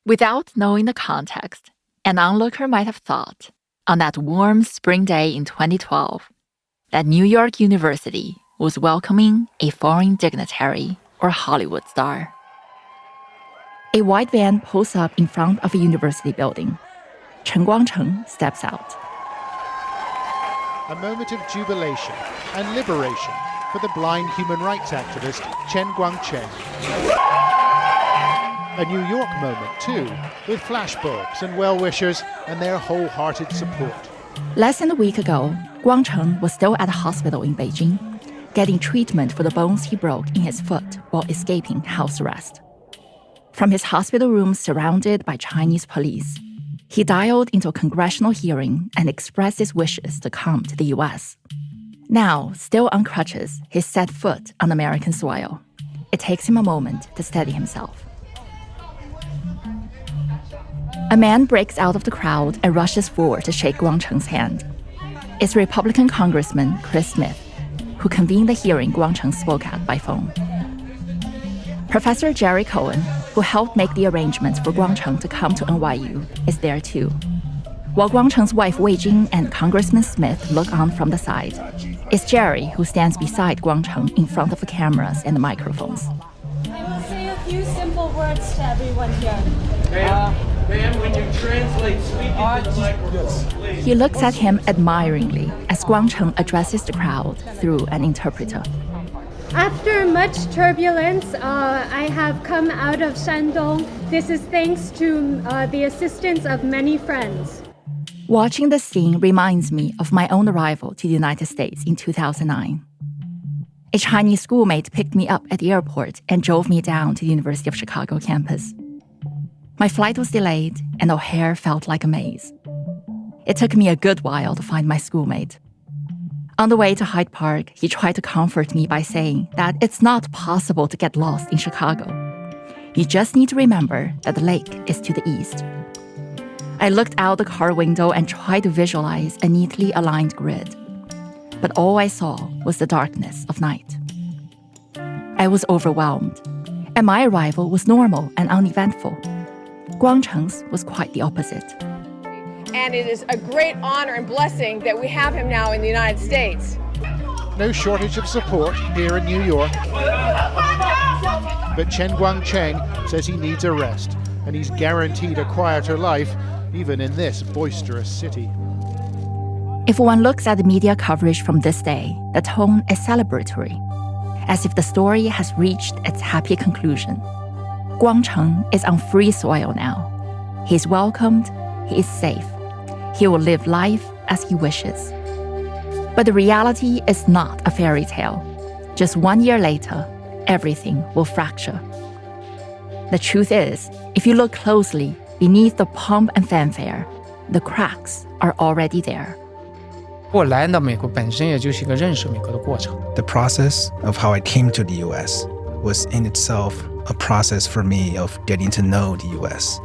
Without knowing the context, an onlooker might have thought, on that warm spring day in 2012, that New York University was welcoming a foreign dignitary or Hollywood star. A white van pulls up in front of a university building. Chen Guangcheng steps out. A moment of jubilation and liberation for the blind human rights activist Chen Guangcheng. A New York moment too, with flashbulbs and well-wishers and their wholehearted support. Less than a week ago, Guangcheng was still at a hospital in Beijing, getting treatment for the bones he broke in his foot while escaping house arrest. From his hospital room surrounded by Chinese police, he dialed into a congressional hearing and expressed his wishes to come to the U.S. Now, still on crutches, he set foot on American soil. It takes him a moment to steady himself. A man breaks out of the crowd and rushes forward to shake Guangcheng's hand. It's Republican Congressman Chris Smith, who convened the hearing Guangcheng spoke at by phone. Professor Jerry Cohen, who helped make the arrangements for Guangcheng to come to NYU, is there too. While Guangcheng's wife Wei Jing and Congressman Smith look on from the side, it's Jerry who stands beside Guangcheng in front of the cameras and the microphones. I will say a few simple words to everyone here. Ma'am, when you translate, speak into the microphone, please. He looks at him admiringly as Guangcheng addresses the crowd through an interpreter. After much turbulence, I have come out of Shandong. This is thanks to the assistance of many friends. Watching the scene reminds me of my own arrival to the United States in 2009. A Chinese schoolmate picked me up at the airport and drove me down to the University of Chicago campus. My flight was delayed, and O'Hare felt like a maze. It took me a good while to find my schoolmate. On the way to Hyde Park, he tried to comfort me by saying that it's not possible to get lost in Chicago. You just need to remember that the lake is to the east. I looked out the car window and tried to visualize a neatly aligned grid. But all I saw was the darkness of night. I was overwhelmed, and my arrival was normal and uneventful. Guangcheng's was quite the opposite. And it is a great honor and blessing that we have him now in the United States. No shortage of support here in New York. But Chen Guangcheng says he needs a rest, and he's guaranteed a quieter life, even in this boisterous city. If one looks at the media coverage from this day, the tone is celebratory, as if the story has reached its happy conclusion. Guangcheng is on free soil now. He's welcomed, he is safe. He will live life as he wishes. But the reality is not a fairy tale. Just 1 year later, everything will fracture. The truth is, if you look closely beneath the pomp and fanfare, the cracks are already there. 我来到美国本身也就是一个认识美国的过程。The process of how I came to the U.S. was in itself a process for me of getting to know the U.S.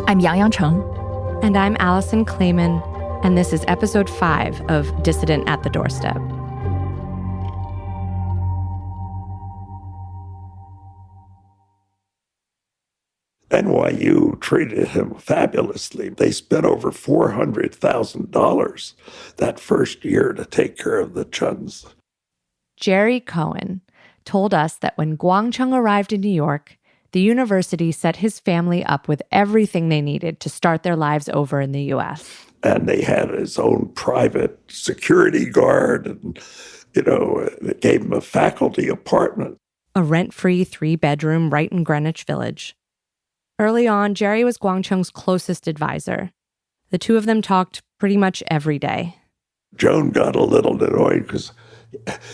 I'm Yangyang Cheng. And I'm Alison Klayman, and this is episode 5 of Dissident at the Doorstep. NYU treated him fabulously. They spent over $400,000 that first year to take care of the Chens. Jerry Cohen told us that when Guangcheng arrived in New York, the university set his family up with everything they needed to start their lives over in the U.S. And they had his own private security guard, and, they gave him a faculty apartment. A rent-free 3-bedroom right in Greenwich Village. Early on, Jerry was Guangcheng's closest advisor. The two of them talked pretty much every day. Joan got a little annoyed because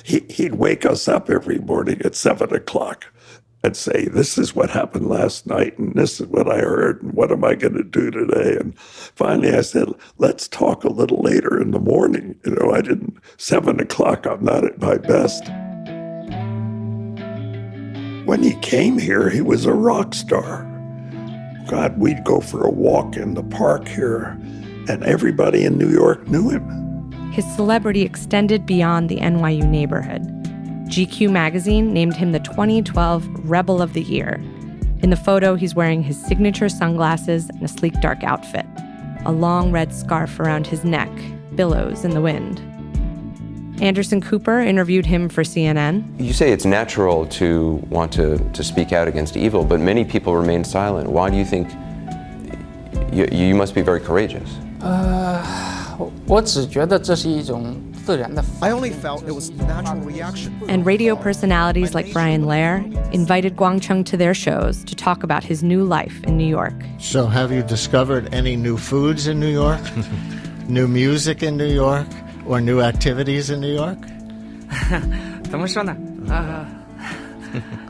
he'd wake us up every morning at 7 o'clock and say, this is what happened last night, and this is what I heard, and what am I going to do today? And finally I said, let's talk a little later in the morning. 7 o'clock, I'm not at my best. When he came here, he was a rock star. God, we'd go for a walk in the park here, and everybody in New York knew him. His celebrity extended beyond the NYU neighborhood. GQ magazine named him the 2012 Rebel of the Year. In the photo, he's wearing his signature sunglasses and a sleek dark outfit. A long red scarf around his neck billows in the wind. Anderson Cooper interviewed him for CNN. You say it's natural to want to speak out against evil, but many people remain silent. Why do you think you must be very courageous? I only felt it was natural reaction. And radio personalities like Brian Lair invited Guangcheng to their shows to talk about his new life in New York. So have you discovered any new foods in New York? New music in New York? Or new activities in New York? 怎么说呢？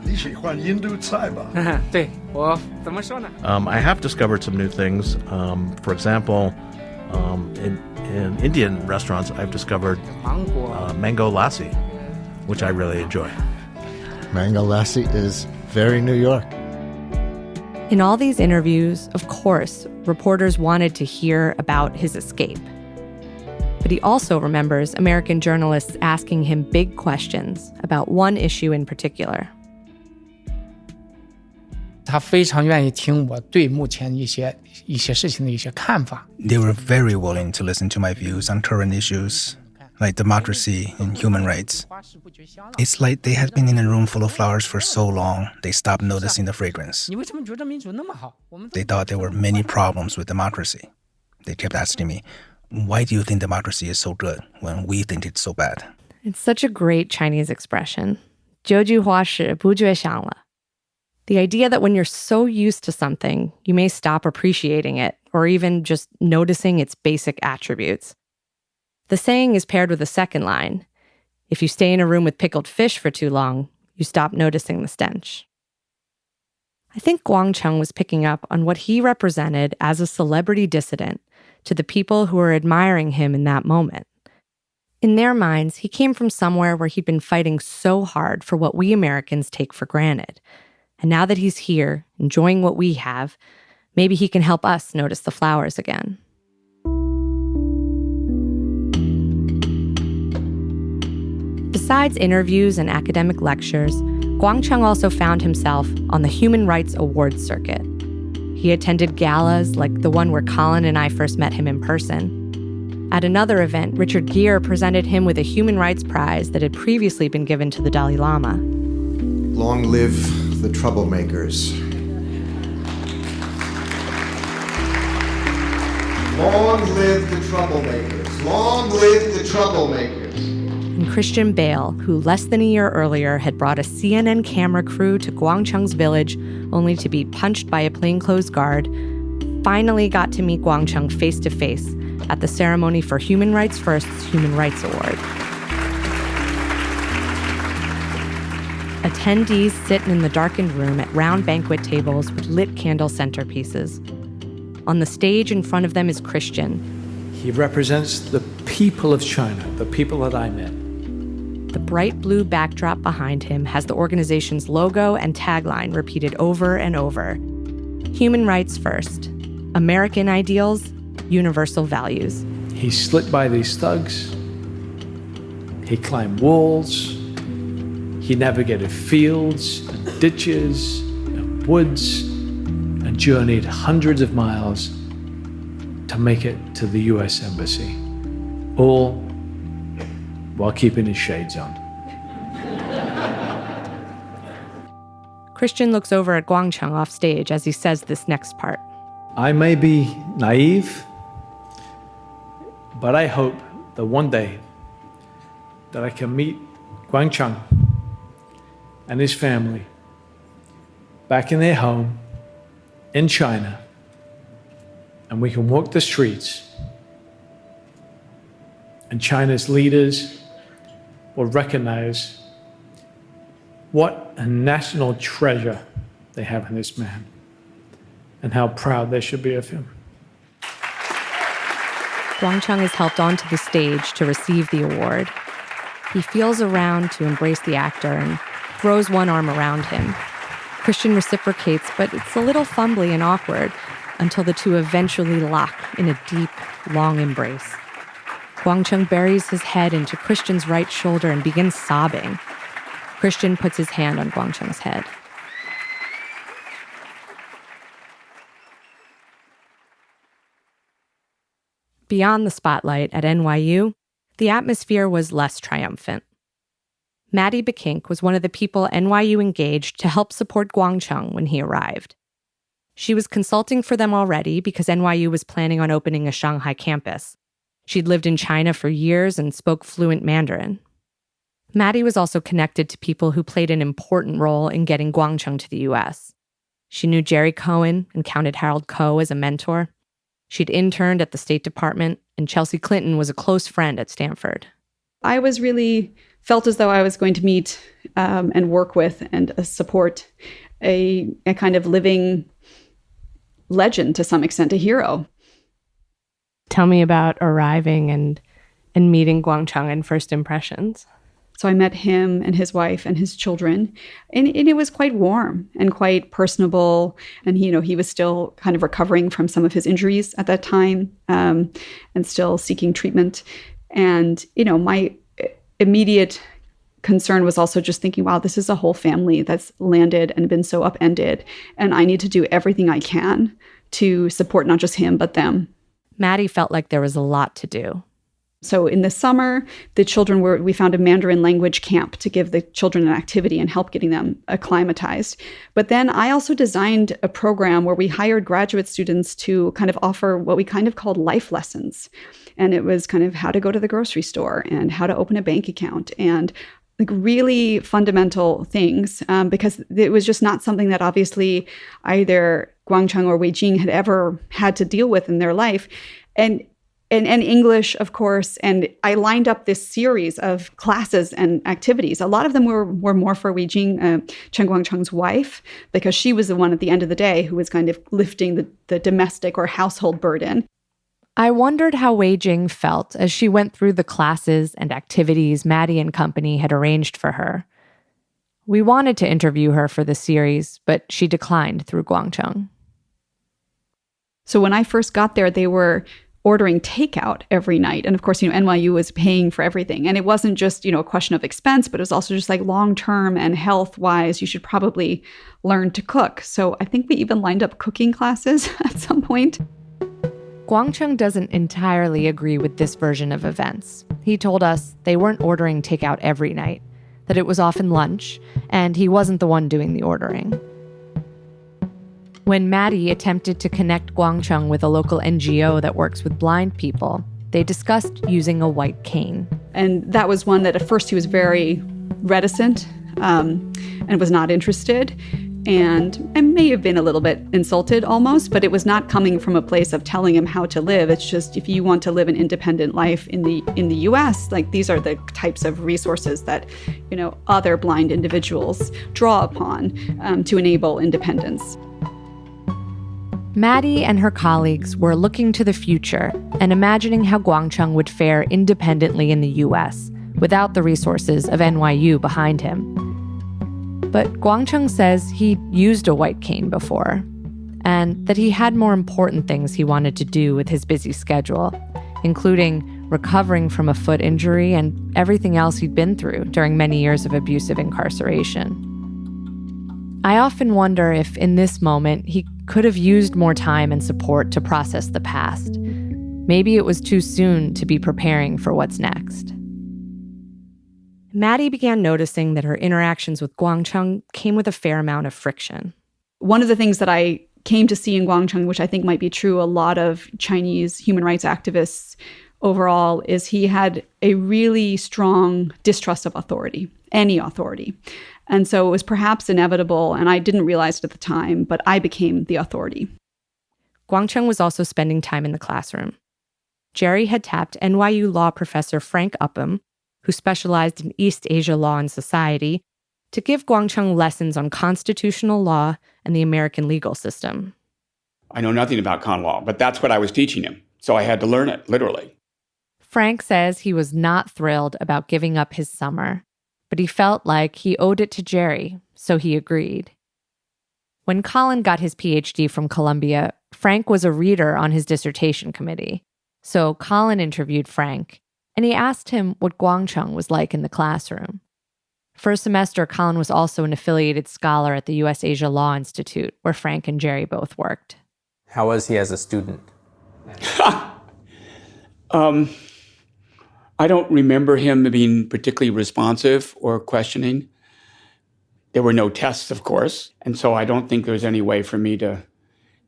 你喜欢印度菜吗？对，我怎么说呢？ I have discovered some new things. For example, in Indian restaurants, I've discovered mango lassi, which I really enjoy. Mango lassi is very New York. In all these interviews, of course, reporters wanted to hear about his escape. But he also remembers American journalists asking him big questions about one issue in particular. 他非常愿意听我对目前一些事情的一些看法。 They were very willing to listen to my views on current issues, like democracy and human rights. It's like they had been in a room full of flowers for so long, they stopped noticing the fragrance. 你为什么觉得民主那么好？ They thought there were many problems with democracy. They kept asking me, why do you think democracy is so good when we think it's so bad? It's such a great Chinese expression. 久居花时不觉香了. The idea that when you're so used to something, you may stop appreciating it or even just noticing its basic attributes. The saying is paired with a second line. If you stay in a room with pickled fish for too long, you stop noticing the stench. I think Guangcheng was picking up on what he represented as a celebrity dissident to the people who were admiring him in that moment. In their minds, he came from somewhere where he'd been fighting so hard for what we Americans take for granted. And now that he's here, enjoying what we have, maybe he can help us notice the flowers again. Besides interviews and academic lectures, Guangcheng also found himself on the Human Rights Awards circuit. He attended galas like the one where Colin and I first met him in person. At another event, Richard Gere presented him with a Human Rights Prize that had previously been given to the Dalai Lama. Long live the troublemakers. Long live the troublemakers. Long live the troublemakers. And Christian Bale, who less than a year earlier had brought a CNN camera crew to Guangcheng's village only to be punched by a plainclothes guard, finally got to meet Guangcheng face to face at the ceremony for Human Rights First's Human Rights Award. Attendees sit in the darkened room at round banquet tables with lit candle centerpieces. On the stage in front of them is Christian. He represents the people of China, the people that I met. The bright blue backdrop behind him has the organization's logo and tagline repeated over and over. Human rights first. American ideals, universal values. He slipped by these thugs. He climbed walls. He navigated fields and ditches and woods and journeyed hundreds of miles to make it to the US Embassy, all while keeping his shades on. Christian looks over at Guangcheng off stage as he says this next part. I may be naive, but I hope that one day that I can meet Guangcheng and his family back in their home in China, and we can walk the streets, and China's leaders will recognize what a national treasure they have in this man and how proud they should be of him. Guangcheng is helped onto the stage to receive the award. He feels around to embrace the actor and throws one arm around him. Christian reciprocates, but it's a little fumbly and awkward until the two eventually lock in a deep, long embrace. Guangcheng buries his head into Christian's right shoulder and begins sobbing. Christian puts his hand on Guangcheng's head. Beyond the spotlight at NYU, the atmosphere was less triumphant. Maddie Bekink was one of the people NYU engaged to help support Guangcheng when he arrived. She was consulting for them already because NYU was planning on opening a Shanghai campus. She'd lived in China for years and spoke fluent Mandarin. Maddie was also connected to people who played an important role in getting Guangcheng to the US. She knew Jerry Cohen and counted Harold Koh as a mentor. She'd interned at the State Department, and Chelsea Clinton was a close friend at Stanford. I was really felt as though I was going to meet and work with and support a kind of living legend to some extent, a hero. Tell me about arriving and meeting Guangcheng and first impressions. So I met him and his wife and his children, and it was quite warm and quite personable. And, he was still kind of recovering from some of his injuries at that time and still seeking treatment. And, my immediate concern was also just thinking, wow, this is a whole family that's landed and been so upended. And I need to do everything I can to support not just him, but them. Maddie felt like there was a lot to do. So in the summer, we found a Mandarin language camp to give the children an activity and help getting them acclimatized. But then I also designed a program where we hired graduate students to kind of offer what we kind of called life lessons. And it was kind of how to go to the grocery store and how to open a bank account and like really fundamental things, because it was just not something that obviously either Guangcheng or Weijing had ever had to deal with in their life. And English, of course. And I lined up this series of classes and activities. A lot of them were more for Weijing, Chen Guangcheng's wife, because she was the one at the end of the day who was kind of lifting the domestic or household burden. I wondered how Weijing felt as she went through the classes and activities Maddie and company had arranged for her. We wanted to interview her for the series, but she declined through Guangcheng. So when I first got there, they were ordering takeout every night. And of course, NYU was paying for everything. And it wasn't just, a question of expense, but it was also just like long-term and health-wise, you should probably learn to cook. So I think we even lined up cooking classes at some point. Guangcheng doesn't entirely agree with this version of events. He told us they weren't ordering takeout every night, that it was often lunch, and he wasn't the one doing the ordering. When Maddie attempted to connect Guangcheng with a local NGO that works with blind people, they discussed using a white cane. And that was one that at first he was very reticent and was not interested. And I may have been a little bit insulted almost, but it was not coming from a place of telling him how to live. It's just, if you want to live an independent life in the US, like these are the types of resources that, other blind individuals draw upon to enable independence. Maddie and her colleagues were looking to the future and imagining how Guangcheng would fare independently in the US without the resources of NYU behind him. But Guangcheng says he'd used a white cane before, and that he had more important things he wanted to do with his busy schedule, including recovering from a foot injury and everything else he'd been through during many years of abusive incarceration. I often wonder if, in this moment, he could have used more time and support to process the past. Maybe it was too soon to be preparing for what's next. Maddie began noticing that her interactions with Guangcheng came with a fair amount of friction. One of the things that I came to see in Guangcheng, which I think might be true a lot of Chinese human rights activists overall, is he had a really strong distrust of authority, any authority. And so it was perhaps inevitable, and I didn't realize it at the time, but I became the authority. Guangcheng was also spending time in the classroom. Jerry had tapped NYU law professor Frank Upham, who specialized in East Asia law and society, to give Guangcheng lessons on constitutional law and the American legal system. I know nothing about con law, but that's what I was teaching him, so I had to learn it, literally. Frank says he was not thrilled about giving up his summer, but he felt like he owed it to Jerry, so he agreed. When Colin got his PhD from Columbia, Frank was a reader on his dissertation committee. So Colin interviewed Frank, and he asked him what Guangcheng was like in the classroom. For a semester, Colin was also an affiliated scholar at the U.S. Asia Law Institute, where Frank and Jerry both worked. How was he as a student? I don't remember him being particularly responsive or questioning. There were no tests, of course, and so I don't think there's any way for me to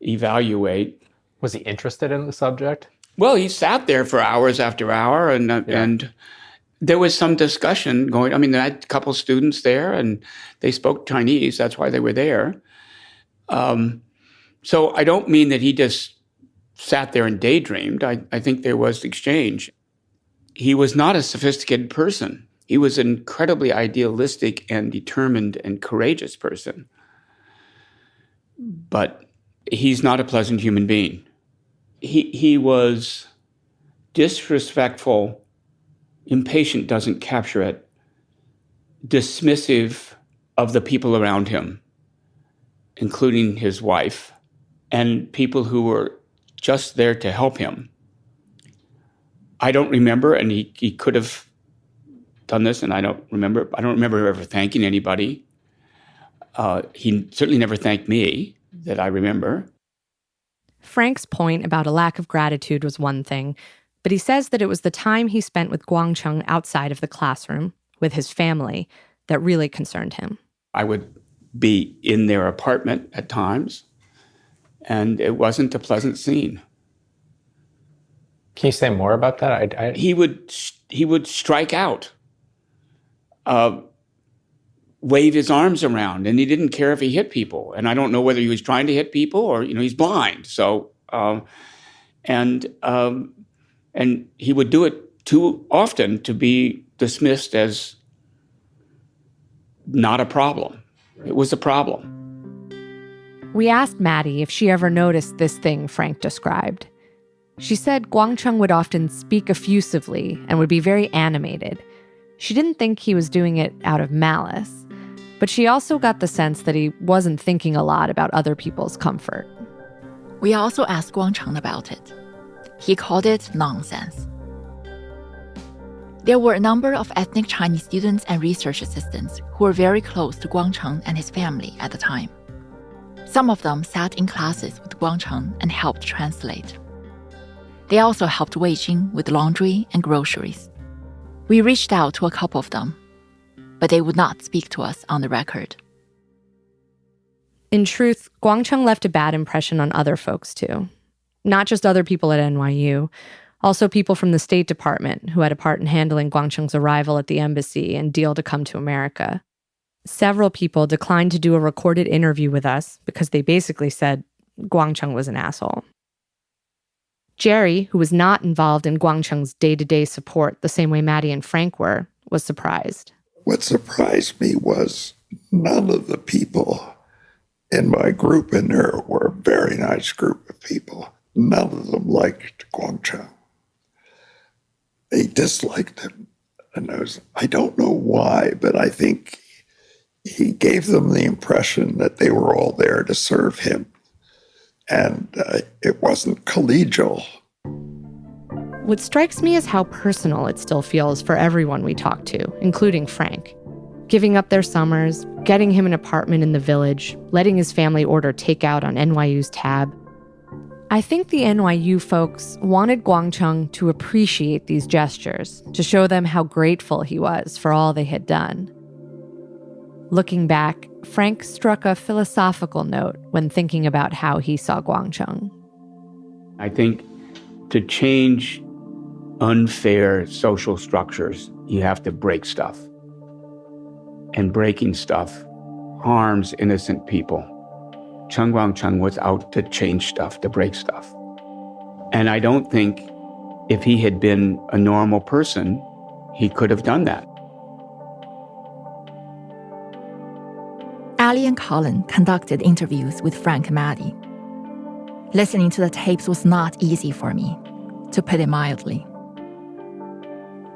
evaluate. Was he interested in the subject? Well, he sat there for hours after hour, and there was some discussion going. I mean, I had a couple students there, and they spoke Chinese. That's why they were there. So I don't mean that he just sat there and daydreamed. I think there was exchange. He was not a sophisticated person. He was an incredibly idealistic and determined and courageous person. But he's not a pleasant human being. He was disrespectful, impatient doesn't capture it, dismissive of the people around him, including his wife, and people who were just there to help him. I don't remember, and he could have done this, and I don't remember ever thanking anybody. He certainly never thanked me, that I remember. Frank's point about a lack of gratitude was one thing, but he says that it was the time he spent with Guangcheng outside of the classroom, with his family, that really concerned him. I would be in their apartment at times, and it wasn't a pleasant scene. Can you say more about that? He would strike out, wave his arms around, and he didn't care if he hit people. And I don't know whether he was trying to hit people or, he's blind. So, and he would do it too often to be dismissed as not a problem. It was a problem. We asked Maddie if she ever noticed this thing Frank described. She said Guangcheng would often speak effusively and would be very animated. She didn't think he was doing it out of malice, but she also got the sense that he wasn't thinking a lot about other people's comfort. We also asked Guangcheng about it. He called it nonsense. There were a number of ethnic Chinese students and research assistants who were very close to Guangcheng and his family at the time. Some of them sat in classes with Guangcheng and helped translate. They also helped Wei Jing with laundry and groceries. We reached out to a couple of them, but they would not speak to us on the record. In truth, Guangcheng left a bad impression on other folks too. Not just other people at NYU, also people from the State Department who had a part in handling Guangcheng's arrival at the embassy and deal to come to America. Several people declined to do a recorded interview with us because they basically said Guangcheng was an asshole. Jerry, who was not involved in Guangcheng's day-to-day support the same way Maddie and Frank were, was surprised. What surprised me was none of the people in my group in there were a very nice group of people. None of them liked Guangcheng. They disliked him. And I don't know why, but I think he gave them the impression that they were all there to serve him. And it wasn't collegial. What strikes me is how personal it still feels for everyone we talk to, including Frank. Giving up their summers, getting him an apartment in the village, letting his family order takeout on NYU's tab. I think the NYU folks wanted Guangcheng to appreciate these gestures, to show them how grateful he was for all they had done. Looking back, Frank struck a philosophical note when thinking about how he saw Guangcheng. I think to change unfair social structures, you have to break stuff. And breaking stuff harms innocent people. Chen Guangcheng was out to change stuff, to break stuff. And I don't think if he had been a normal person, he could have done that. Ali and Colin conducted interviews with Frank and Maddie. Listening to the tapes was not easy for me, to put it mildly.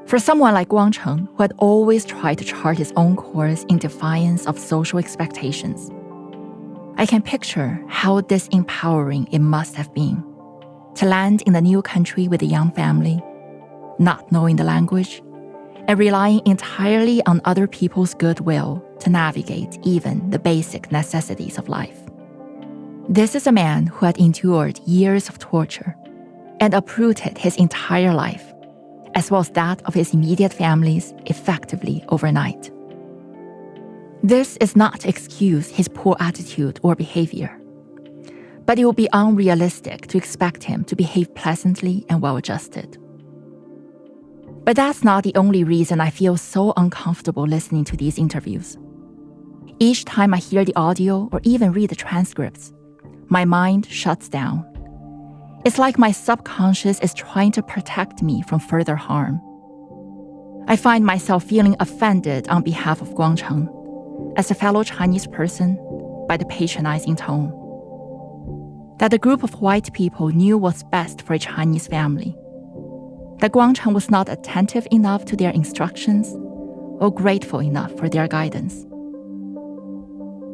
For someone like Guangcheng, who had always tried to chart his own course in defiance of social expectations, I can picture how disempowering it must have been to land in the new country with a young family, not knowing the language, and relying entirely on other people's goodwill to navigate even the basic necessities of life. This is a man who had endured years of torture, and uprooted his entire life, as well as that of his immediate families, effectively overnight. This is not to excuse his poor attitude or behavior, but it would be unrealistic to expect him to behave pleasantly and well-adjusted. But that's not the only reason I feel so uncomfortable listening to these interviews. Each time I hear the audio or even read the transcripts, my mind shuts down. It's like my subconscious is trying to protect me from further harm. I find myself feeling offended on behalf of Guangcheng, as a fellow Chinese person, by the patronizing tone. That a group of white people knew what's best for a Chinese family. That Guangcheng was not attentive enough to their instructions or grateful enough for their guidance.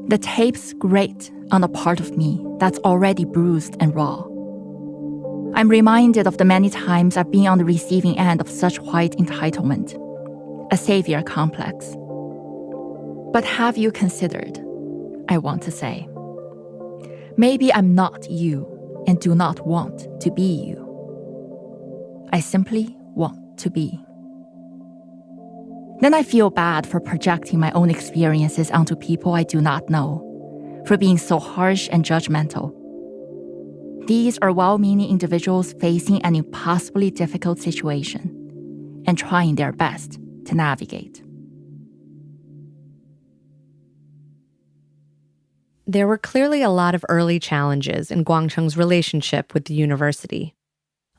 The tapes grate on a part of me that's already bruised and raw. I'm reminded of the many times I've been on the receiving end of such white entitlement, a savior complex. But have you considered, I want to say, maybe I'm not you and do not want to be you. I simply want to be. Then I feel bad for projecting my own experiences onto people I do not know, for being so harsh and judgmental. These are well-meaning individuals facing an impossibly difficult situation and trying their best to navigate. There were clearly a lot of early challenges in Guangcheng's relationship with the university.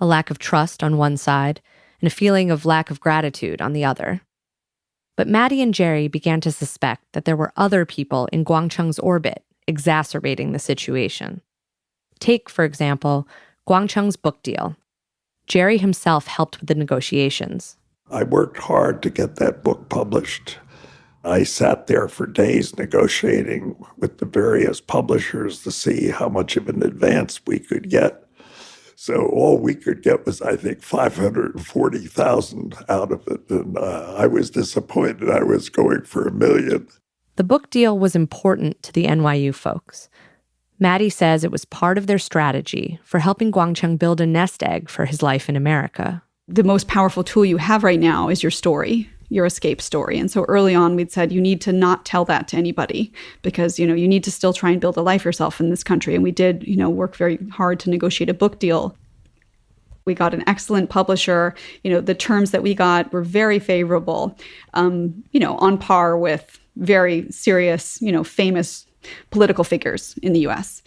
A lack of trust on one side, and a feeling of lack of gratitude on the other. But Maddie and Jerry began to suspect that there were other people in Guangcheng's orbit exacerbating the situation. Take, for example, Guangcheng's book deal. Jerry himself helped with the negotiations. I worked hard to get that book published. I sat there for days negotiating with the various publishers to see how much of an advance we could get. So all we could get was, I think, $540,000 out of it. And I was disappointed. I was going for $1 million. The book deal was important to the NYU folks. Maddie says it was part of their strategy for helping Guangcheng build a nest egg for his life in America. The most powerful tool you have right now is your story, your escape story. And so early on, we'd said, you need to not tell that to anybody because, you need to still try and build a life yourself in this country. And we did, work very hard to negotiate a book deal. We got an excellent publisher. The terms that we got were very favorable, on par with very serious, famous political figures in the US.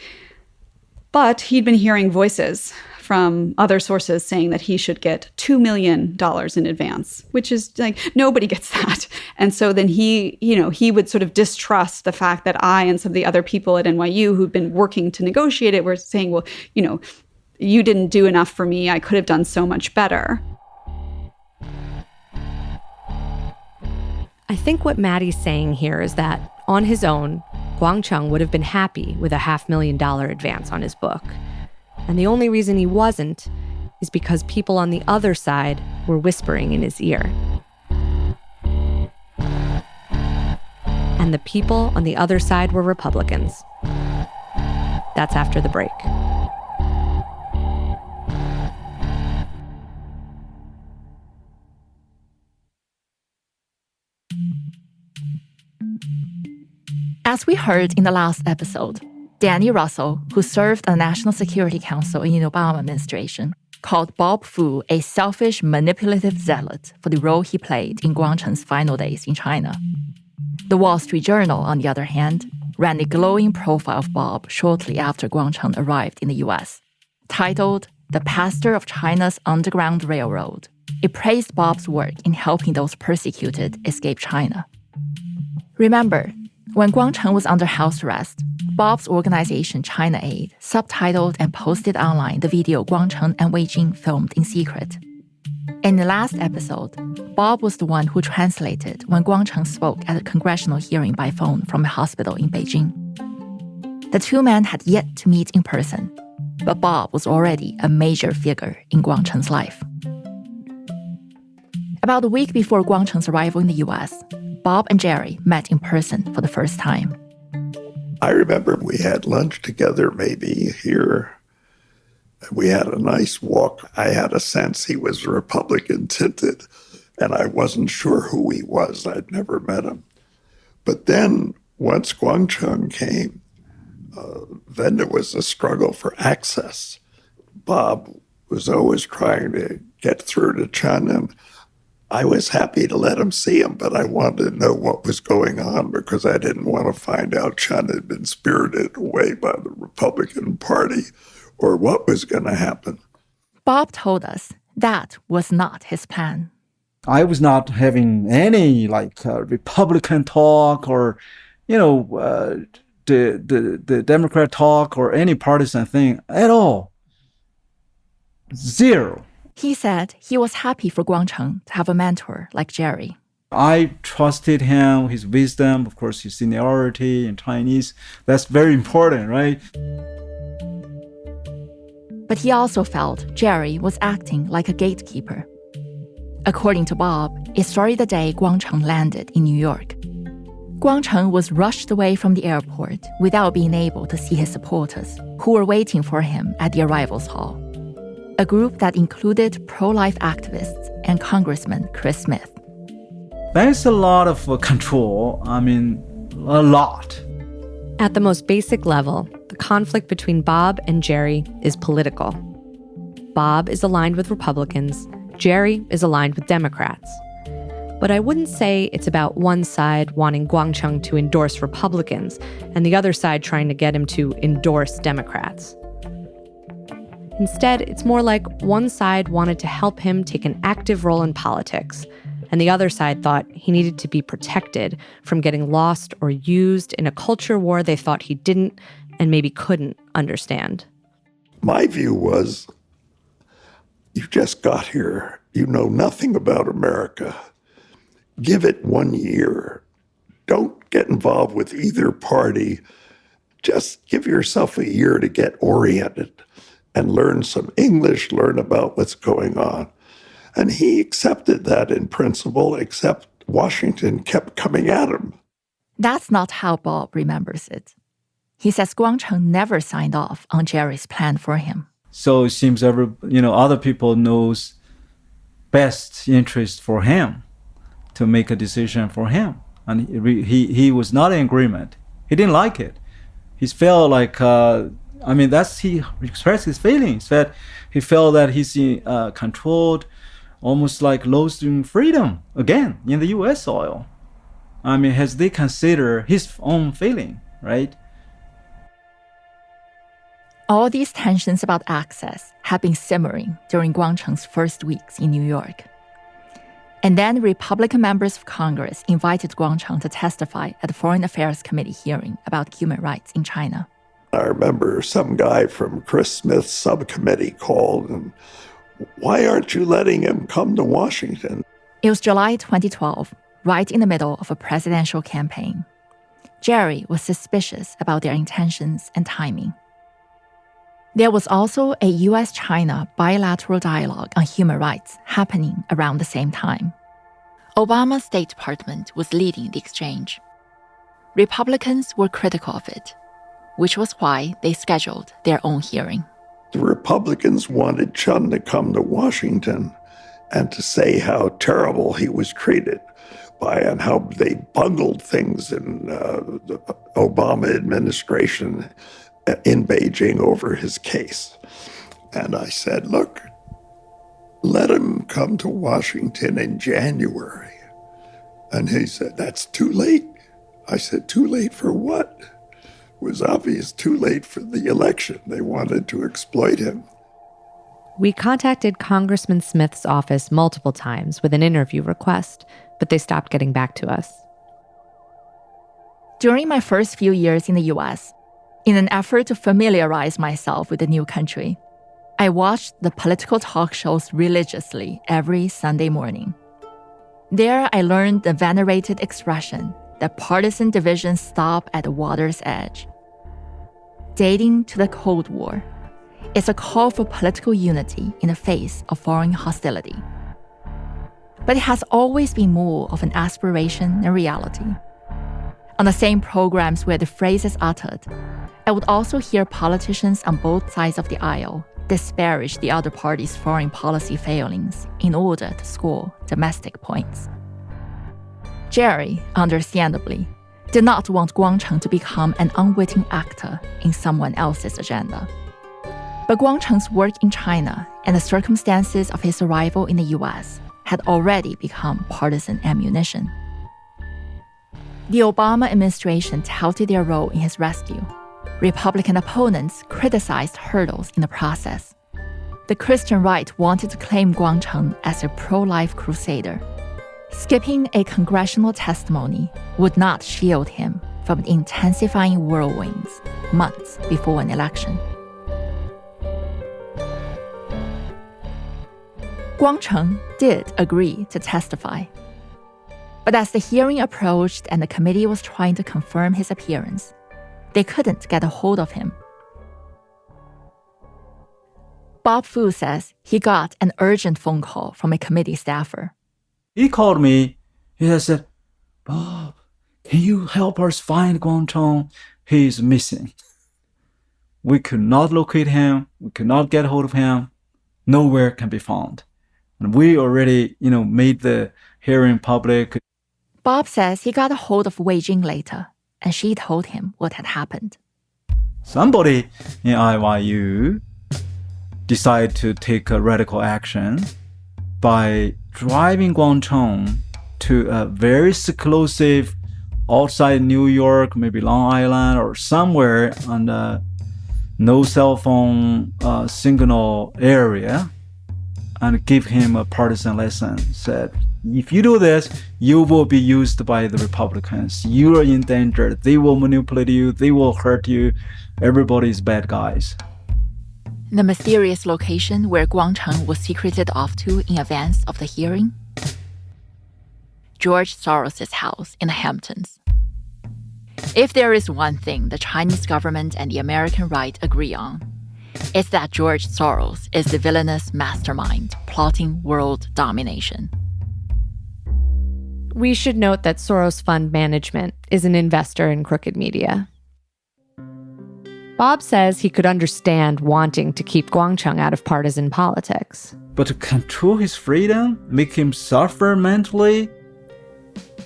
But he'd been hearing voices from other sources saying that he should get $2 million in advance, which is like, nobody gets that. And so then he would sort of distrust the fact that I and some of the other people at NYU who'd been working to negotiate it were saying, well, you didn't do enough for me. I could have done so much better. I think what Maddie's saying here is that, on his own, Guangcheng would have been happy with a $500,000 advance on his book. And the only reason he wasn't is because people on the other side were whispering in his ear. And the people on the other side were Republicans. That's after the break. As we heard in the last episode, Danny Russell, who served on the National Security Council in the Obama administration, called Bob Fu a selfish, manipulative zealot for the role he played in Guangcheng's final days in China. The Wall Street Journal, on the other hand, ran a glowing profile of Bob shortly after Guangcheng arrived in the US, titled The Pastor of China's Underground Railroad. It praised Bob's work in helping those persecuted escape China. Remember, when Guangcheng was under house arrest, Bob's organization China Aid subtitled and posted online the video Guangcheng and Wei Jing filmed in secret. In the last episode, Bob was the one who translated when Guangcheng spoke at a congressional hearing by phone from a hospital in Beijing. The two men had yet to meet in person, but Bob was already a major figure in Guangcheng's life. About a week before Guangcheng's arrival in the US, Bob and Jerry met in person for the first time. I remember we had lunch together maybe here We had a nice walk. I had a sense he was Republican tinted, and I wasn't sure who he was. I'd never met him. But then, once Guangcheng came, then there was a struggle for access. Bob was always trying to get through to Chen, and I was happy to let him see him, but I wanted to know what was going on because I didn't want to find out Chen had been spirited away by the Republican Party or what was going to happen. Bob told us that was not his plan. I was not having any Republican talk or, the Democrat talk or any partisan thing at all. Zero. He said he was happy for Guangcheng to have a mentor like Jerry. I trusted him, his wisdom, of course, his seniority in Chinese. That's very important, right? But he also felt Jerry was acting like a gatekeeper. According to Bob, it started the day Guangcheng landed in New York. Guangcheng was rushed away from the airport without being able to see his supporters, who were waiting for him at the arrivals hall. A group that included pro-life activists and Congressman Chris Smith. There's a lot of control. A lot. At the most basic level, the conflict between Bob and Jerry is political. Bob is aligned with Republicans, Jerry is aligned with Democrats. But I wouldn't say it's about one side wanting Guangcheng to endorse Republicans and the other side trying to get him to endorse Democrats. Instead, it's more like one side wanted to help him take an active role in politics, and the other side thought he needed to be protected from getting lost or used in a culture war they thought he didn't and maybe couldn't understand. My view was, you just got here. You know nothing about America. Give it 1 year. Don't get involved with either party. Just give yourself a year to get oriented and learn some English, learn about what's going on. And he accepted that in principle, except Washington kept coming at him. That's not how Bob remembers it. He says Guangcheng never signed off on Jerry's plan for him. So it seems other people knows best interest for him to make a decision for him. And he was not in agreement. He didn't like it. He felt like, he expressed his feelings, that he felt that he's controlled, almost like losing freedom again in the U.S. soil. As they consider his own feeling, right? All these tensions about access have been simmering during Guangcheng's first weeks in New York. And then Republican members of Congress invited Guangcheng to testify at the Foreign Affairs Committee hearing about human rights in China. I remember some guy from Chris Smith's subcommittee called, and why aren't you letting him come to Washington? It was July 2012, right in the middle of a presidential campaign. Jerry was suspicious about their intentions and timing. There was also a U.S.-China bilateral dialogue on human rights happening around the same time. Obama's State Department was leading the exchange. Republicans were critical of it, which was why they scheduled their own hearing. The Republicans wanted Chen to come to Washington and to say how terrible he was treated by and how they bungled things in the Obama administration in Beijing over his case. And I said, look, let him come to Washington in January. And he said, that's too late. I said, too late for what? It was obvious, too late for the election. They wanted to exploit him. We contacted Congressman Smith's office multiple times with an interview request, but they stopped getting back to us. During my first few years in the U.S., in an effort to familiarize myself with the new country, I watched the political talk shows religiously every Sunday morning. There, I learned the venerated expression that partisan divisions stop at the water's edge. Dating to the Cold War, it's a call for political unity in the face of foreign hostility. But it has always been more of an aspiration than reality. On the same programs where the phrase is uttered, I would also hear politicians on both sides of the aisle disparage the other party's foreign policy failings in order to score domestic points. Jerry, understandably, did not want Guangcheng to become an unwitting actor in someone else's agenda. But Guangcheng's work in China and the circumstances of his arrival in the US had already become partisan ammunition. The Obama administration touted their role in his rescue. Republican opponents criticized hurdles in the process. The Christian right wanted to claim Guangcheng as a pro-life crusader. Skipping a congressional testimony would not shield him from the intensifying whirlwinds months before an election. Guangcheng did agree to testify. But as the hearing approached and the committee was trying to confirm his appearance, they couldn't get a hold of him. Bob Fu says he got an urgent phone call from a committee staffer. He called me. He said, "Bob, can you help us find Guangcheng? He is missing. We could not locate him. We could not get hold of him. Nowhere can be found. And we already, made the hearing public." Bob says he got a hold of Wei Jing later, and she told him what had happened. Somebody in IYU decided to take a radical action by driving Guangcheng to a very seclusive outside New York, maybe Long Island or somewhere on the no cell phone signal area, and give him a partisan lesson. Said, if you do this, you will be used by the Republicans. You are in danger. They will manipulate you. They will hurt you. Everybody's bad guys. The mysterious location where Guangcheng was secreted off to in advance of the hearing? George Soros' house in the Hamptons. If there is one thing the Chinese government and the American right agree on, it's that George Soros is the villainous mastermind plotting world domination. We should note that Soros Fund Management is an investor in crooked media. Bob says he could understand wanting to keep Guangcheng out of partisan politics. But to control his freedom, make him suffer mentally?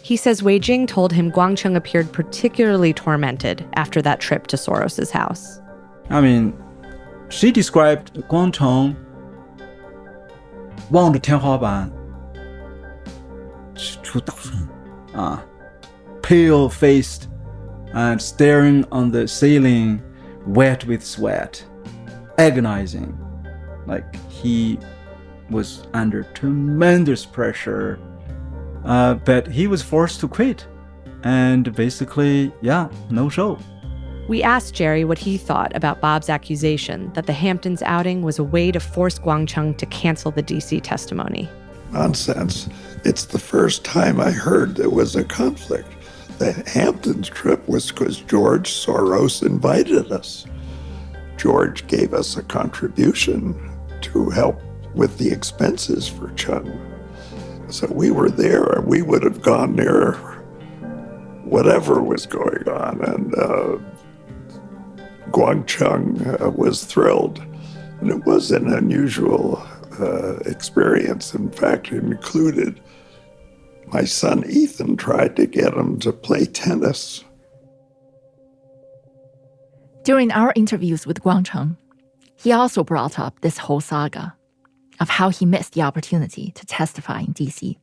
He says Wei Jing told him Guangcheng appeared particularly tormented after that trip to Soros' house. She described Guangcheng 望着天花板 出大汗 pale-faced and staring on the ceiling, wet with sweat, agonizing, like he was under tremendous pressure, but he was forced to quit, and basically, no show. We asked Jerry what he thought about Bob's accusation that the Hamptons outing was a way to force Guangcheng to cancel the DC testimony. Nonsense. It's the first time I heard there was a conflict. The Hamptons trip was because George Soros invited us. George gave us a contribution to help with the expenses for Chen. So we were there, and we would have gone there whatever was going on. And Guangcheng was thrilled. And it was an unusual experience. In fact, it included my son Ethan tried to get him to play tennis. During our interviews with Guangcheng, he also brought up this whole saga of how he missed the opportunity to testify in DC.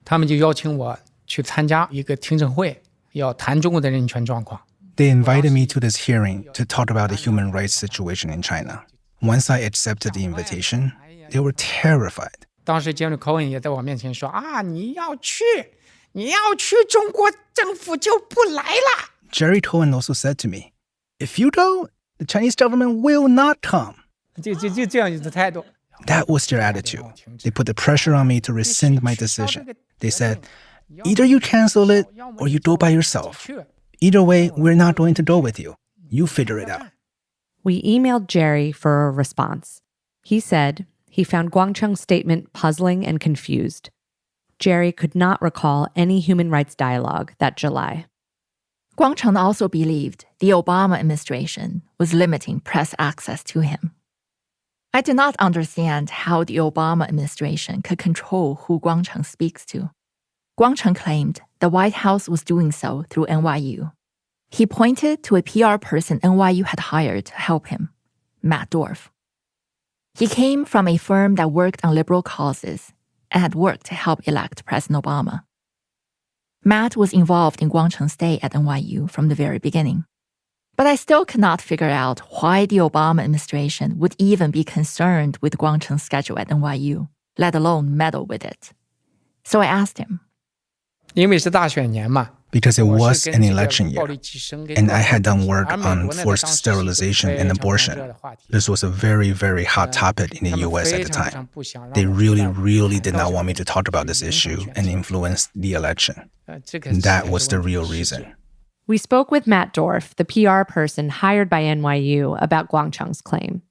他们就邀请我去参加一个听证会，要谈中国的人权状况。 They invited me to this hearing to talk about the human rights situation in China. Once I accepted the invitation, they were terrified. 当时杰伦·科恩也在我面前说：“啊，你要去，中国政府就不来了。” Jerry Cohen also said to me, "If you go, the Chinese government will not come." 就这样的态度。 That was their attitude. They put the pressure on me to rescind my decision. They said, either you cancel it or you go by yourself. Either way, we're not going to go with you. You figure it out. We emailed Jerry for a response. He said he found Guangcheng's statement puzzling and confused. Jerry could not recall any human rights dialogue that July. Guangcheng also believed the Obama administration was limiting press access to him. I did not understand how the Obama administration could control who Guangcheng speaks to. Guangcheng claimed the White House was doing so through NYU. He pointed to a PR person NYU had hired to help him, Matt Dorff. He came from a firm that worked on liberal causes and had worked to help elect President Obama. Matt was involved in Guangcheng's stay at NYU from the very beginning. But I still could not figure out why the Obama administration would even be concerned with Guangcheng's schedule at NYU, let alone meddle with it. So I asked him. 因为是大选年嘛 Because it was an election year, and I had done work on forced sterilization and abortion. This was a very, very hot topic in the US at the time. They really, really did not want me to talk about this issue and influence the election. That was the real reason. We spoke with Matt Dorff, the PR person hired by NYU, about Guangcheng's claim.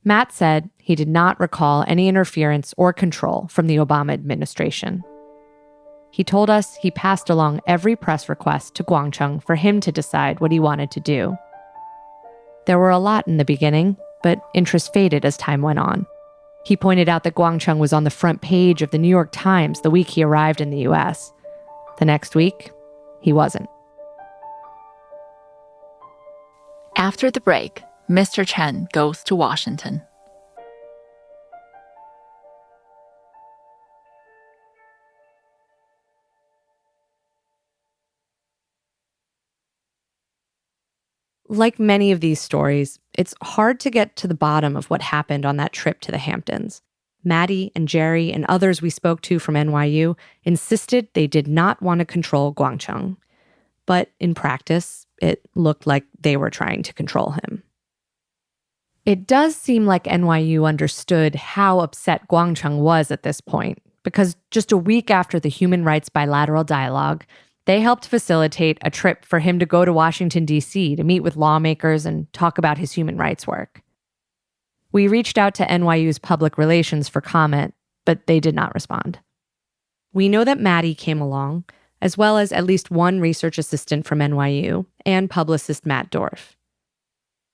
Matt said he did not recall any interference or control from the Obama administration. He told us he passed along every press request to Guangcheng for him to decide what he wanted to do. There were a lot in the beginning, but interest faded as time went on. He pointed out that Guangcheng was on the front page of the New York Times the week he arrived in the US. The next week, he wasn't. After the break, Mr. Chen goes to Washington. Like many of these stories, it's hard to get to the bottom of what happened on that trip to the Hamptons. Maddie and Jerry and others we spoke to from NYU insisted they did not want to control Guangcheng. But in practice, it looked like they were trying to control him. It does seem like NYU understood how upset Guangcheng was at this point, because just a week after the human rights bilateral dialogue, they helped facilitate a trip for him to go to Washington, D.C. to meet with lawmakers and talk about his human rights work. We reached out to NYU's public relations for comment, but they did not respond. We know that Maddie came along, as well as at least one research assistant from NYU and publicist Matt Dorff.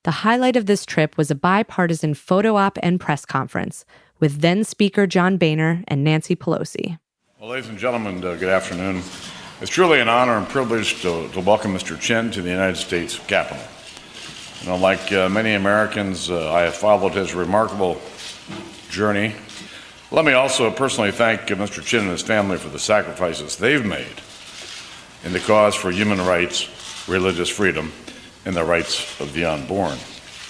The highlight of this trip was a bipartisan photo op and press conference with then Speaker John Boehner and Nancy Pelosi. Well, ladies and gentlemen, good afternoon. It's truly an honor and privilege to welcome Mr. Chen to the United States Capitol. You know, like many Americans, I have followed his remarkable journey. Let me also personally thank Mr. Chen and his family for the sacrifices they've made in the cause for human rights, religious freedom, and the rights of the unborn.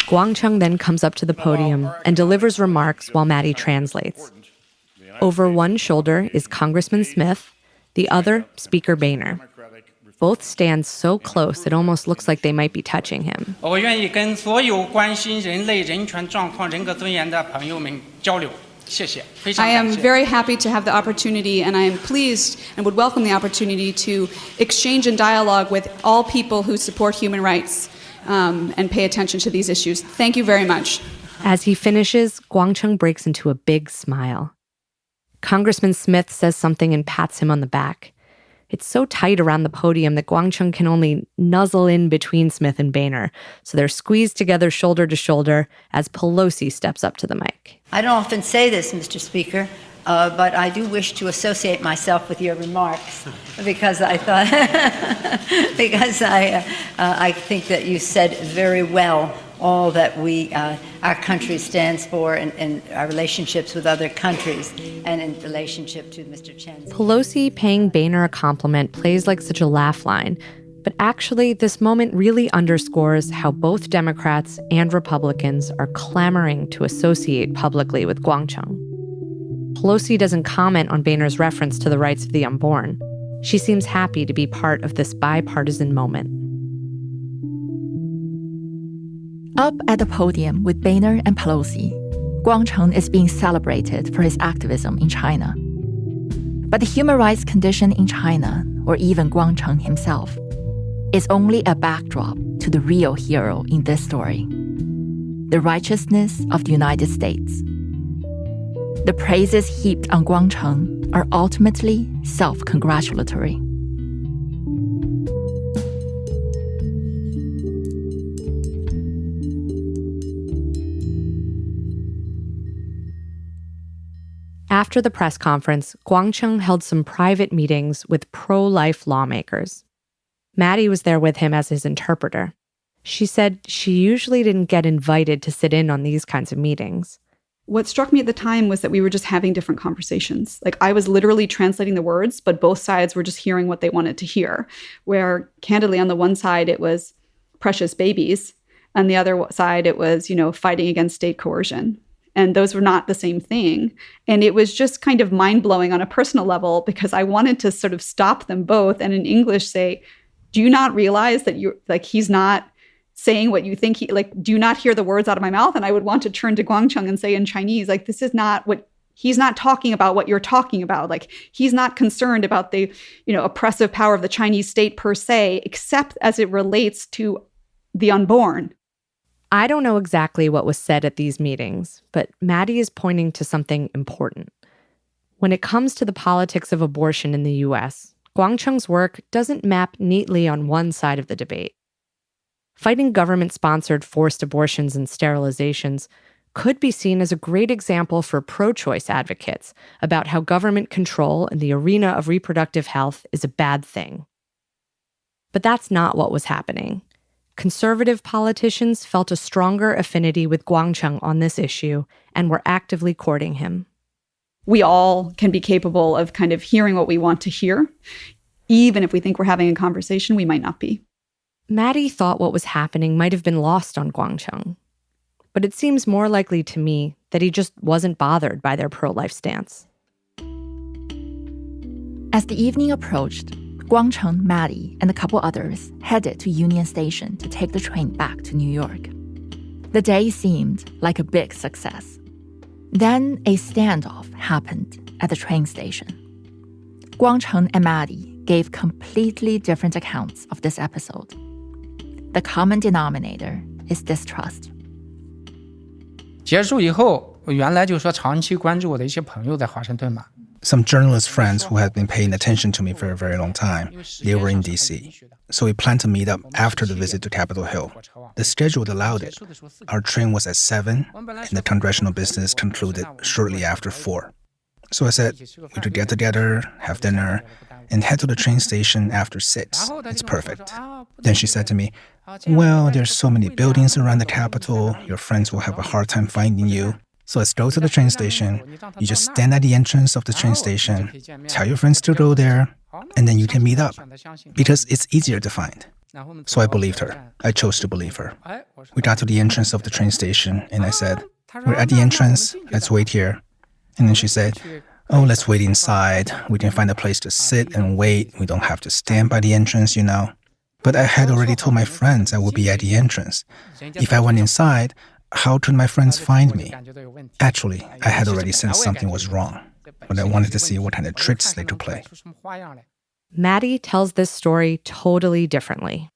Guangcheng then comes up to the podium and delivers remarks while Maddie translates. Over one shoulder is Congressman Smith, the other, Speaker Boehner. Both stand so close it almost looks like they might be touching him. I am very happy to have the opportunity, and I am pleased and would welcome the opportunity to exchange and dialogue with all people who support human rights and pay attention to these issues. Thank you very much. As he finishes, Guangcheng breaks into a big smile. Congressman Smith says something and pats him on the back. It's so tight around the podium that Guangcheng can only nuzzle in between Smith and Boehner, so they're squeezed together shoulder to shoulder as Pelosi steps up to the mic. I don't often say this, Mr. Speaker, but I do wish to associate myself with your remarks because I thought, I think that you said very well all that our country stands for in our relationships with other countries and in relationship to Mr. Chen. Pelosi paying Boehner a compliment plays like such a laugh line, but actually this moment really underscores how both Democrats and Republicans are clamoring to associate publicly with Guangcheng. Pelosi doesn't comment on Boehner's reference to the rights of the unborn. She seems happy to be part of this bipartisan moment. Up at the podium with Boehner and Pelosi, Guangcheng is being celebrated for his activism in China. But the human rights condition in China, or even Guangcheng himself, is only a backdrop to the real hero in this story: the righteousness of the United States. The praises heaped on Guangcheng are ultimately self-congratulatory. After the press conference, Guangcheng held some private meetings with pro-life lawmakers. Maddie was there with him as his interpreter. She said she usually didn't get invited to sit in on these kinds of meetings. What struck me at the time was that we were just having different conversations. Like, I was literally translating the words, but both sides were just hearing what they wanted to hear. Where, candidly, on the one side, it was precious babies. On the other side, it was, fighting against state coercion. And those were not the same thing. And it was just kind of mind-blowing on a personal level because I wanted to sort of stop them both and in English say, do you not realize that he's not saying what you think do you not hear the words out of my mouth? And I would want to turn to Guangcheng and say in Chinese, this is not what he's not talking about what you're talking about. He's not concerned about the, oppressive power of the Chinese state per se, except as it relates to the unborn. I don't know exactly what was said at these meetings, but Maddie is pointing to something important. When it comes to the politics of abortion in the U.S., Guangcheng's work doesn't map neatly on one side of the debate. Fighting government-sponsored forced abortions and sterilizations could be seen as a great example for pro-choice advocates about how government control in the arena of reproductive health is a bad thing. But that's not what was happening. Conservative politicians felt a stronger affinity with Guangcheng on this issue and were actively courting him. We all can be capable of kind of hearing what we want to hear. Even if we think we're having a conversation, we might not be. Maddie thought what was happening might have been lost on Guangcheng. But it seems more likely to me that he just wasn't bothered by their pro-life stance. As the evening approached, Guangcheng, Maddie, and a couple others headed to Union Station to take the train back to New York. The day seemed like a big success. Then a standoff happened at the train station. Guangcheng and Maddie gave completely different accounts of this episode. The common denominator is distrust. 结束以后，我原来就说长期关注我的一些朋友在华盛顿嘛。 Some journalist friends who had been paying attention to me for a very long time, they were in D.C. So we planned to meet up after the visit to Capitol Hill. The schedule allowed it. Our train was at 7, and the congressional business concluded shortly after 4. So I said, we could get together, have dinner, and head to the train station after 6. It's perfect. Then she said to me, well, there's so many buildings around the Capitol, your friends will have a hard time finding you. So let's go to the train station. You just stand at the entrance of the train station, tell your friends to go there, and then you can meet up, because it's easier to find. So I believed her. I chose to believe her. We got to the entrance of the train station, and I said, we're at the entrance, let's wait here. And then she said, oh, let's wait inside. We can find a place to sit and wait. We don't have to stand by the entrance, But I had already told my friends I would be at the entrance. If I went inside, how could my friends find me? Actually, I had already sensed something was wrong, but I wanted to see what kind of tricks they could play. Maddie tells this story totally differently.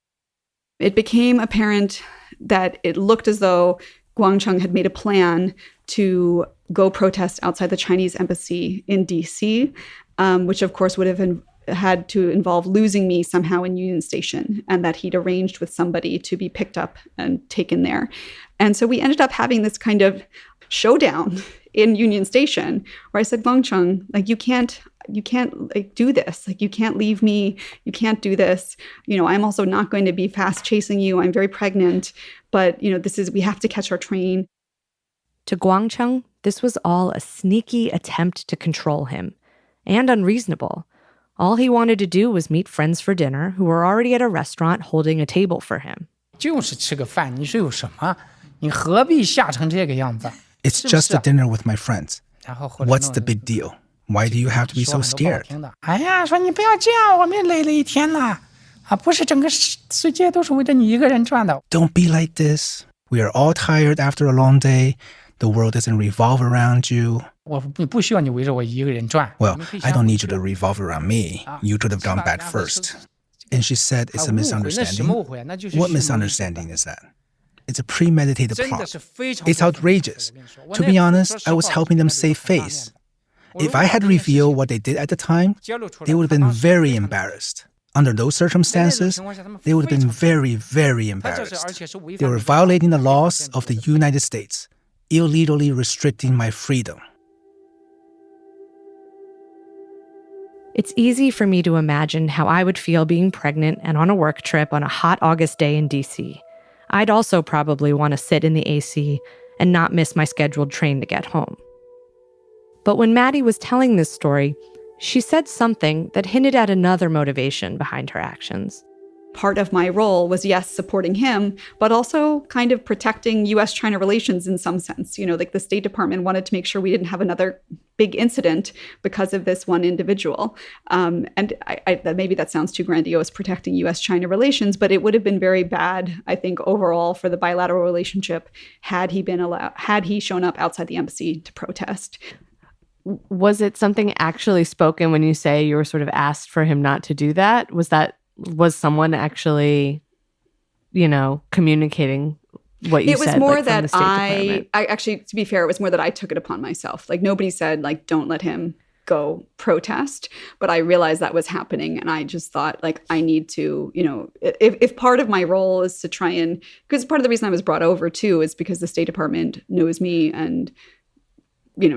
It became apparent that it looked as though Guangcheng had made a plan to go protest outside the Chinese embassy in D.C., which of course would have had to involve losing me somehow in Union Station, and that he'd arranged with somebody to be picked up and taken there. And so we ended up having this kind of showdown in Union Station where I said, Guangcheng, you can't do this. You can't leave me. You can't do this. I'm also not going to be fast chasing you. I'm very pregnant, but we have to catch our train. To Guangcheng, this was all a sneaky attempt to control him, and unreasonable. All he wanted to do was meet friends for dinner who were already at a restaurant holding a table for him. 就是吃个饭，你说有什么？你何必吓成这个样子？ It's just a dinner with my friends. What's the big deal? Why do you have to be so scared? 哎呀，说你不要这样，我们累了一天了，不是整个世界都是围着你一个人转的。 Don't be like this. We are all tired after a long day. The world doesn't revolve around you. 你不需要你围着我一个人转。 Well, I don't need you to revolve around me. You could have gone back first. And she said it's a misunderstanding. What misunderstanding is that? It's a premeditated plot. It's outrageous. To be honest, I was helping them save face. If I had revealed what they did at the time, they would have been very embarrassed. Under those circumstances, they would have been very, very embarrassed. They were violating the laws of the United States, illegally restricting my freedom. It's easy for me to imagine how I would feel being pregnant and on a work trip on a hot August day in DC. I'd also probably want to sit in the AC and not miss my scheduled train to get home. But when Maddie was telling this story, she said something that hinted at another motivation behind her actions. Part of my role was, yes, supporting him, but also kind of protecting U.S.-China relations in some sense. You know, like the State Department wanted to make sure we didn't have another big incident because of this one individual. And maybe that sounds too grandiose, protecting U.S.-China relations, but it would have been very bad, I think, overall for the bilateral relationship had he shown up outside the embassy to protest. Was it something actually spoken when you say you were sort of asked for him not to do that? Was someone actually, communicating what you said? It was more that I actually, to be fair, it was more that I took it upon myself. Like nobody said, like, don't let him go protest. But I realized that was happening. And I just thought, like, I need to, if part of my role is to try and, because part of the reason I was brought over too is because the State Department knows me and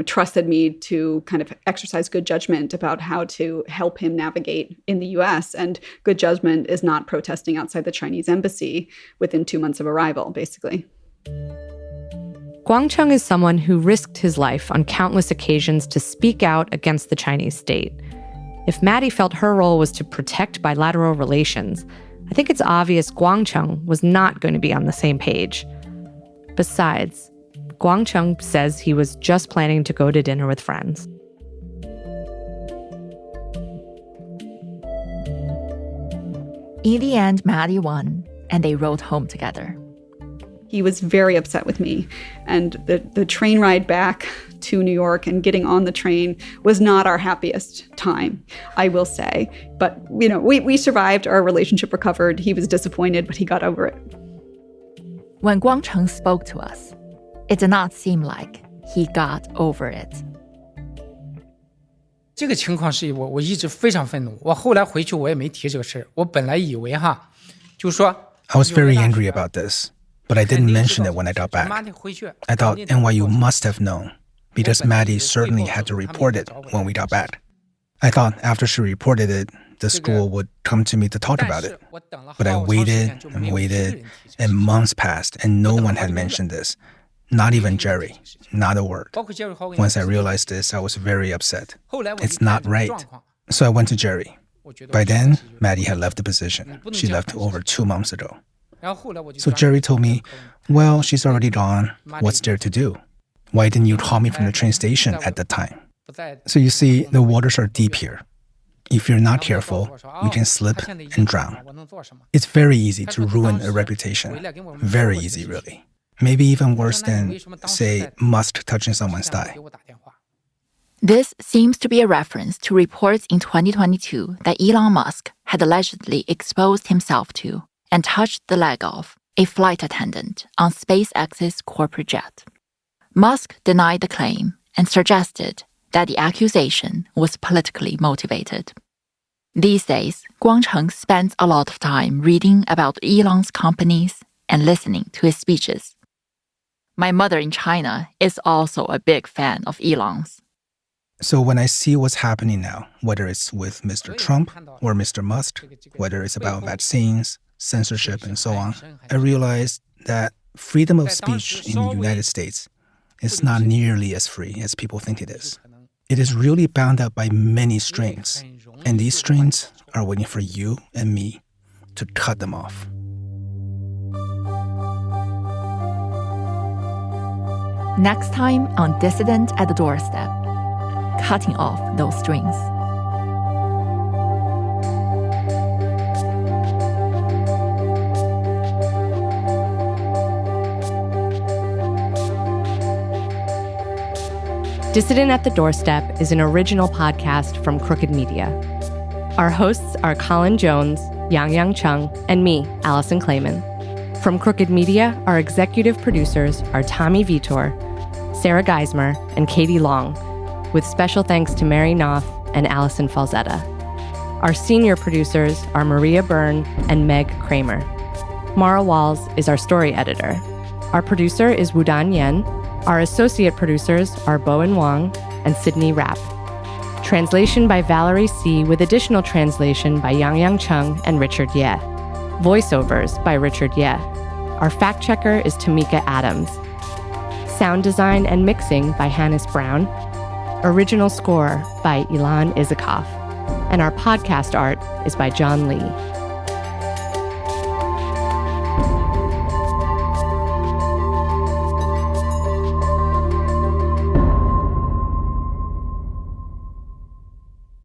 trusted me to kind of exercise good judgment about how to help him navigate in the U.S. And good judgment is not protesting outside the Chinese embassy within 2 months of arrival, basically. Guangcheng is someone who risked his life on countless occasions to speak out against the Chinese state. If Maddie felt her role was to protect bilateral relations, I think it's obvious Guangcheng was not going to be on the same page. Besides, Guangcheng says he was just planning to go to dinner with friends. In the end, Maddie won, and they rode home together. He was very upset with me, and the train ride back to New York and getting on the train was not our happiest time, I will say. But, we survived, our relationship recovered. He was disappointed, but he got over it. When Guangcheng spoke to us, it did not seem like he got over it. 这个情况是我一直非常愤怒。我后来回去我也没提这个事。我本来以为就是说 I was very angry about this, but I didn't mention it when I got back. I thought NYU must have known, because Maddie certainly had to report it when we got back. I thought after she reported it, the school would come to me to talk about it. But I waited and waited, and months passed, and no one had mentioned this. Not even Jerry, not a word. Once I realized this, I was very upset. It's not right. So I went to Jerry. By then, Maddie had left the position. She left over 2 months ago. So Jerry told me, well, she's already gone. What's there to do? Why didn't you call me from the train station at the time? So you see, the waters are deep here. If you're not careful, you can slip and drown. It's very easy to ruin a reputation. Very easy, really. Maybe even worse than, say, Musk touching someone's thigh. This seems to be a reference to reports in 2022 that Elon Musk had allegedly exposed himself to and touched the leg of a flight attendant on SpaceX's corporate jet. Musk denied the claim and suggested that the accusation was politically motivated. These days, Guangcheng spends a lot of time reading about Elon's companies and listening to his speeches. My mother in China is also a big fan of Elon's. So when I see what's happening now, whether it's with Mr. Trump or Mr. Musk, whether it's about vaccines, censorship, and so on, I realize that freedom of speech in the United States is not nearly as free as people think it is. It is really bound up by many strings, and these strings are waiting for you and me to cut them off. Next time on Dissident at the Doorstep, cutting off those strings. Dissident at the Doorstep is an original podcast from Crooked Media. Our hosts are Colin Jones, Yangyang Cheng, and me, Alison Klayman. From Crooked Media, our executive producers are Tommy Vitor, Sarah Geismer, and Katie Long, with special thanks to Mary Knopf and Allison Falzetta. Our senior producers are Maria Byrne and Meg Kramer. Mara Walls is our story editor. Our producer is Wudan Yen. Our associate producers are Bowen Wong and Sydney Rapp. Translation by Valerie C. with additional translation by Yangyang Cheng and Richard Ye. Voiceovers by Richard Ye. Our fact checker is Tamika Adams. Sound design and mixing by Hannes Brown. Original score by Ilan Izakov. And our podcast art is by John Lee.